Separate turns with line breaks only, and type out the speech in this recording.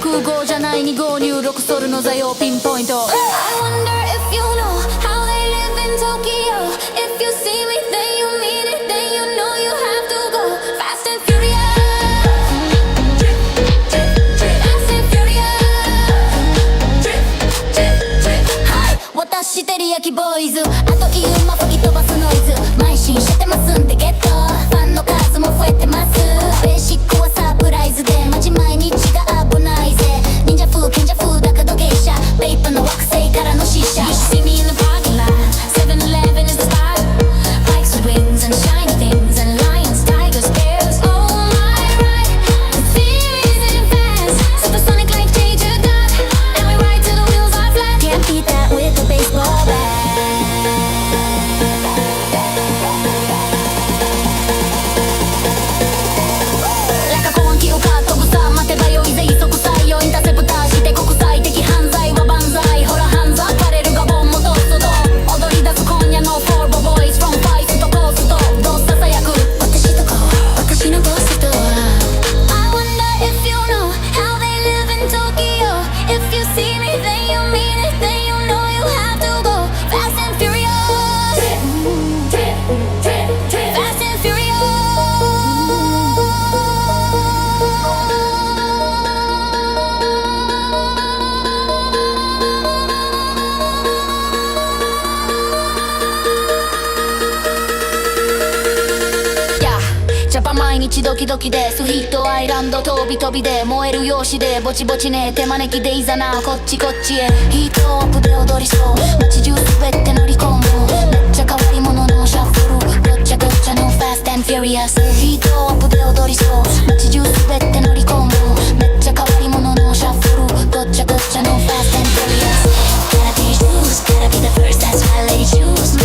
空港じゃない2号入力ソルの座用ピンポイント I wonder if you know how they live in Tokyo If you see me then you mean it Then you know you have to go Fast and furious Fast and furious はい私照り焼きボーイズあと言うま吹き飛ばすノイズ邁進してますんでゲットファンの数も増えてますベーシックはサプライズでマジ毎日が危ないぜ忍者風賢者風だけど芸者ペイパーの惑星からの死者 You see me in the parking lot 7-Eleven is the spot Bikes with wings and shiny things And lions, tigers, bears Oh my right The fear isn't fast Supersonic like Danger Dot And we ride till the wheels are flat Can't beat that with a baseball bat Like a 公安機をかっ飛ぶさ待てばよいぜ急ぐ採用インターセプターして国際的犯罪は万歳ほら犯罪バレるがボンもどうぞどう踊り出す今夜のフォーボボーイズ From ファイスとコースとどうささやく私とこ私のゴースト I wonder if you know how they live in Tokyo If you see me then you mean it Then you know you have to go Fast and furious Fast and furiousジャパン毎日ドキドキでスヒットアイランド飛び飛びで燃える容姿でぼちぼちね手招きでいざなこっちこっちへヒートアップで踊りそう街中滑って乗り込むめっちゃ変わり者のシャッフルごっちゃごっちゃの Fast and Furious ヒートアップで踊りそう街中滑って乗り込むめっちゃ変わり者のシャッフルごっちゃごっちゃの Fast and Furious Gotta be shoes, gotta be the first, that's my lady shoes